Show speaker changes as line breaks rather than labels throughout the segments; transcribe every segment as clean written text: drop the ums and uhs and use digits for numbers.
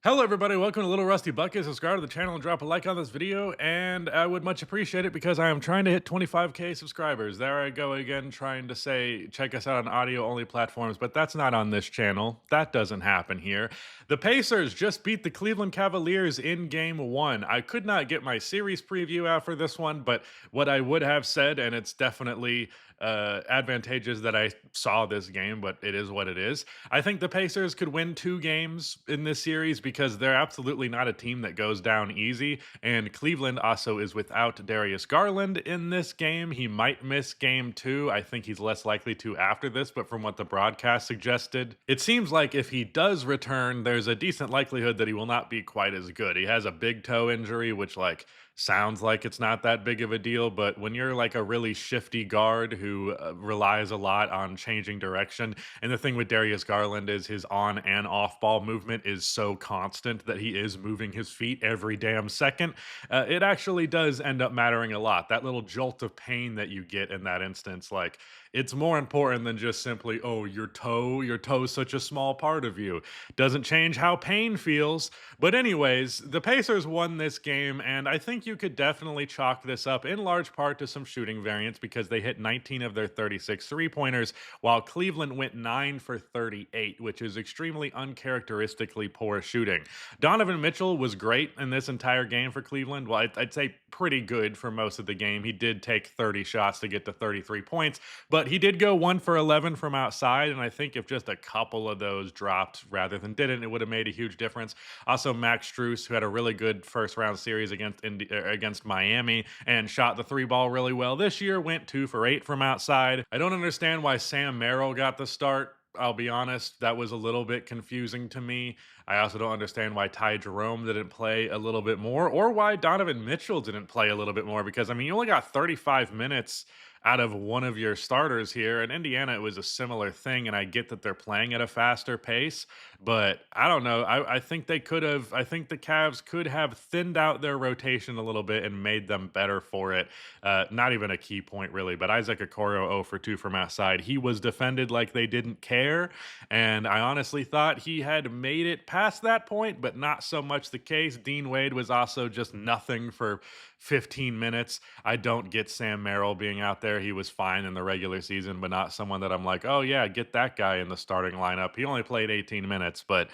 Hello, everybody. Welcome to Little Rusty Bucket. Subscribe to the channel and drop a like on this video, and I would much appreciate it because I am trying to hit 25K subscribers. There I go again, trying to say check us out on audio-only platforms, but that's not on this channel. That doesn't happen here. The Pacers just beat the Cleveland Cavaliers in Game 1. I could not get my series preview out for this one, but what I would have said, and it's definitely advantageous that I saw this game, but it is what it is. I think the Pacers could win 2 games in this series because they're absolutely not a team that goes down easy. And Cleveland also is without Darius Garland in this game. He might miss game 2. I think he's less likely to after this, but from what the broadcast suggested, it seems like if he does return, there's a decent likelihood that he will not be quite as good. He has a big toe injury, which, like, sounds like it's not that big of a deal, but when you're like a really shifty guard who relies a lot on changing direction, and the thing with Darius Garland is his on and off ball movement is so constant that he is moving his feet every damn second, it actually does end up mattering a lot. That little jolt of pain that you get in that instance, like, it's more important than just simply, oh, your toe's such a small part of you. Doesn't change how pain feels. But anyways, the Pacers won this game, and I think you could definitely chalk this up in large part to some shooting variance because they hit 19 of their 36 three-pointers, while Cleveland went 9 for 38, which is extremely uncharacteristically poor shooting. Donovan Mitchell was great in this entire game for Cleveland. Well, I'd say pretty good for most of the game. He did take 30 shots to get to 33 points, but he did go 1 for 11 from outside, and I think if just a couple of those dropped rather than didn't, it would have made a huge difference. Also, Max Strus, who had a really good first round series against Miami and shot the three ball really well this year, went 2 for 8 from outside. I don't understand why Sam Merrill got the start. I'll be honest, that was a little bit confusing to me. I also don't understand why Ty Jerome didn't play a little bit more or why Donovan Mitchell didn't play a little bit more because, I mean, you only got 35 minutes out of one of your starters here. In Indiana, it was a similar thing, and I get that they're playing at a faster pace, but I don't know. I think they could have. I think the Cavs could have thinned out their rotation a little bit and made them better for it. Not even a key point, really, but Isaac Okoro 0 for 2 from outside. He was defended like they didn't care, and I honestly thought he had made it past that point, but not so much the case. Dean Wade was also just nothing for 15 minutes. I don't get Sam Merrill being out there. He was fine in the regular season, but not someone that I'm like, oh yeah, get that guy in the starting lineup. He only played 18 minutes, but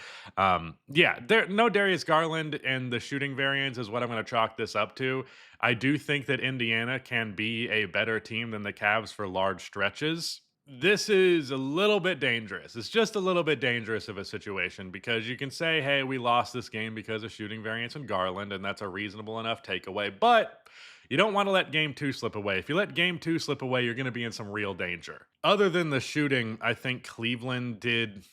yeah, there no Darius Garland, and the shooting variance is what I'm going to chalk this up to. I do think that Indiana can be a better team than the Cavs for large stretches. This is a little bit dangerous. It's just a little bit dangerous of a situation because you can say, hey, we lost this game because of shooting variance and Garland, and that's a reasonable enough takeaway. But you don't want to let game 2 slip away. If you let game 2 slip away, you're going to be in some real danger. Other than the shooting, I think Cleveland did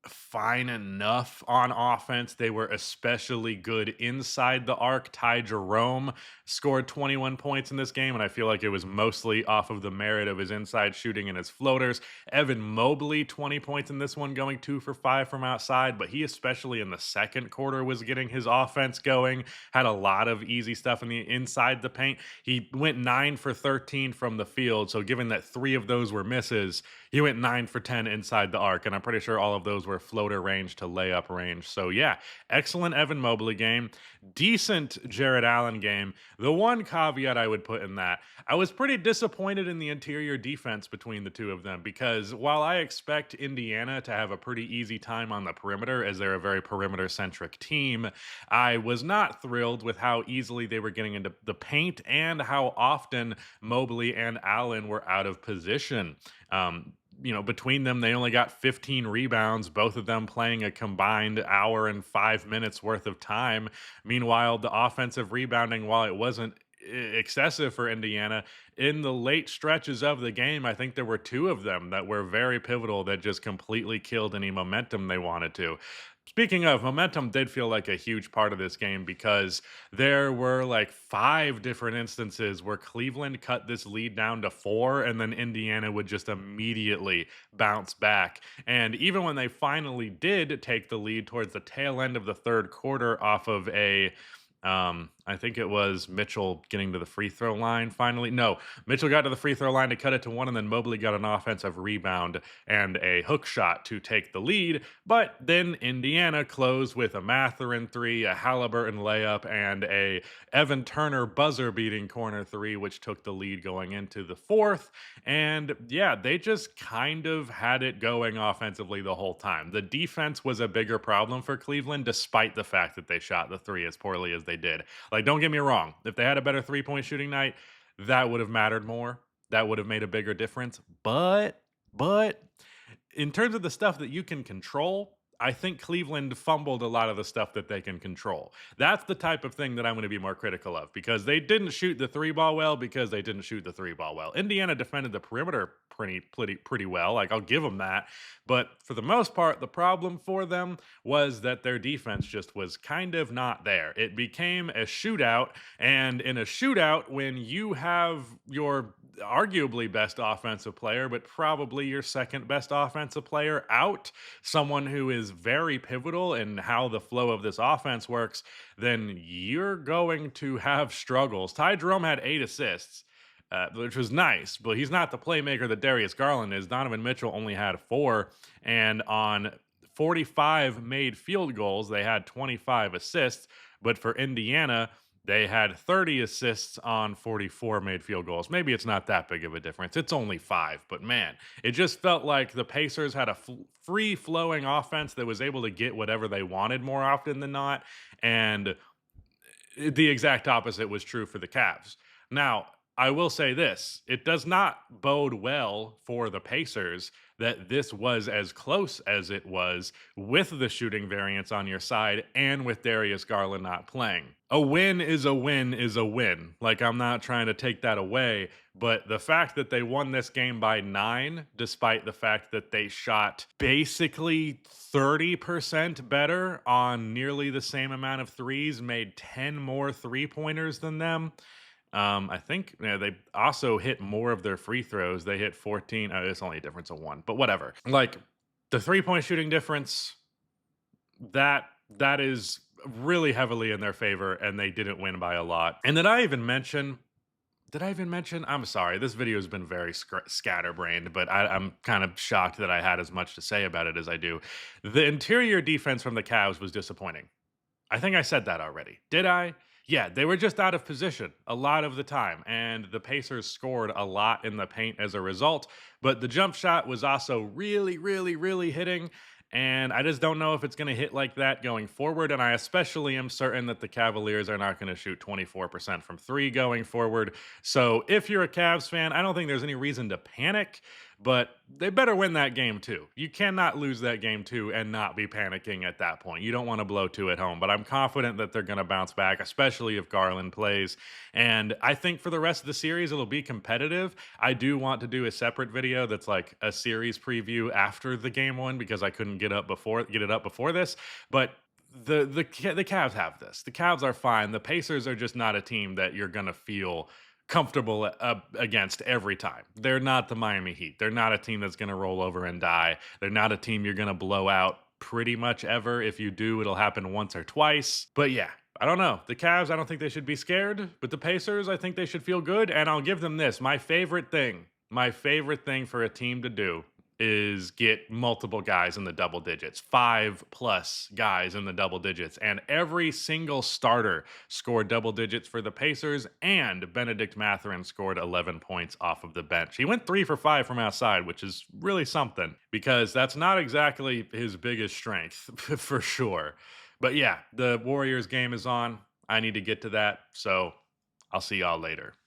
fine enough on offense. They were especially good inside the arc. Ty Jerome scored 21 points in this game, and I feel like it was mostly off of the merit of his inside shooting and his floaters. Evan Mobley, 20 points in this one, going 2 for 5 from outside, but he, especially in the second quarter, was getting his offense going, had a lot of easy stuff in the inside the paint. He went 9 for 13 from the field, so given that 3 of those were misses, he went 9 for 10 inside the arc, and I'm pretty sure all of those were floater range to layup range. So yeah, excellent Evan Mobley game, decent Jared Allen game. The one caveat I would put in that, I was pretty disappointed in the interior defense between the two of them because while I expect Indiana to have a pretty easy time on the perimeter as they're a very perimeter-centric team, I was not thrilled with how easily they were getting into the paint and how often Mobley and Allen were out of position. Between them, they only got 15 rebounds, both of them playing a combined hour and 5 minutes worth of time. Meanwhile, the offensive rebounding, while it wasn't excessive for Indiana, in the late stretches of the game, I think there were 2 of them that were very pivotal that just completely killed any momentum they wanted to. Speaking of, momentum did feel like a huge part of this game because there were like 5 different instances where Cleveland cut this lead down to 4 and then Indiana would just immediately bounce back. And even when they finally did take the lead towards the tail end of the third quarter off of a I think it was Mitchell getting to the free throw line finally. No, Mitchell got to the free throw line to cut it to one, and then Mobley got an offensive rebound and a hook shot to take the lead. But then Indiana closed with a Matherin three, a Halliburton layup, and a Evan Turner buzzer beating corner three, which took the lead going into the fourth. And yeah, they just kind of had it going offensively the whole time. The defense was a bigger problem for Cleveland, despite the fact that they shot the three as poorly as they did. Like, don't get me wrong, if they had a better 3-point shooting night, that would have mattered more. That would have made a bigger difference. But in terms of the stuff that you can control, I think Cleveland fumbled a lot of the stuff that they can control. That's the type of thing that I'm going to be more critical of because they didn't shoot the three ball well because they didn't shoot the three ball well. Indiana defended the perimeter pretty well. Like, I'll give them that. But for the most part, the problem for them was that their defense just was kind of not there. It became a shootout. And in a shootout, when you have your arguably best offensive player, but probably your second best offensive player out, someone who is very pivotal in how the flow of this offense works, then you're going to have struggles. Ty Jerome had 8 assists. Which was nice, but he's not the playmaker that Darius Garland is. Donovan Mitchell only had 4, and on 45 made field goals, they had 25 assists. But for Indiana, they had 30 assists on 44 made field goals. Maybe it's not that big of a difference. It's only 5, but man, it just felt like the Pacers had a free flowing offense that was able to get whatever they wanted more often than not. And the exact opposite was true for the Cavs. Now, I will say this, it does not bode well for the Pacers that this was as close as it was with the shooting variance on your side and with Darius Garland not playing. A win is a win is a win. Like, I'm not trying to take that away, but the fact that they won this game by 9, despite the fact that they shot basically 30% better on nearly the same amount of threes, made 10 more three-pointers than them. I think they also hit more of their free throws. They hit 14. It's only a difference of 1, but whatever. Like, the 3-point shooting difference, that is really heavily in their favor, and they didn't win by a lot. And did I even mention? I'm sorry. This video has been very scatterbrained, but I'm kind of shocked that I had as much to say about it as I do. The interior defense from the Cavs was disappointing. I think I said that already. Did I? Yeah, they were just out of position a lot of the time, and the Pacers scored a lot in the paint as a result. But the jump shot was also really, really, really hitting, and I just don't know if it's going to hit like that going forward. And I especially am certain that the Cavaliers are not going to shoot 24% from 3 going forward. So if you're a Cavs fan, I don't think there's any reason to panic, but they better win that game too. You cannot lose that game too and not be panicking at that point. You don't want to blow 2 at home, but I'm confident that they're going to bounce back, especially if Garland plays. And I think for the rest of the series, it'll be competitive. I do want to do a separate video that's like a series preview after the game 1 because I couldn't get it up before this. But the Cavs have this. The Cavs are fine. The Pacers are just not a team that you're going to feel comfortable against every time. They're not the Miami Heat. They're not a team that's going to roll over and die. They're not a team you're going to blow out pretty much ever. If you do, it'll happen once or twice. But yeah, I don't know. The Cavs, I don't think they should be scared. But the Pacers, I think they should feel good. And I'll give them this. My favorite thing for a team to do is get multiple guys in the double digits, 5+ guys in the double digits. And every single starter scored double digits for the Pacers, and Benedict Mathurin scored 11 points off of the bench. He went 3 for 5 from outside, which is really something because that's not exactly his biggest strength for sure. But yeah, the Warriors game is on. I need to get to that. So I'll see y'all later.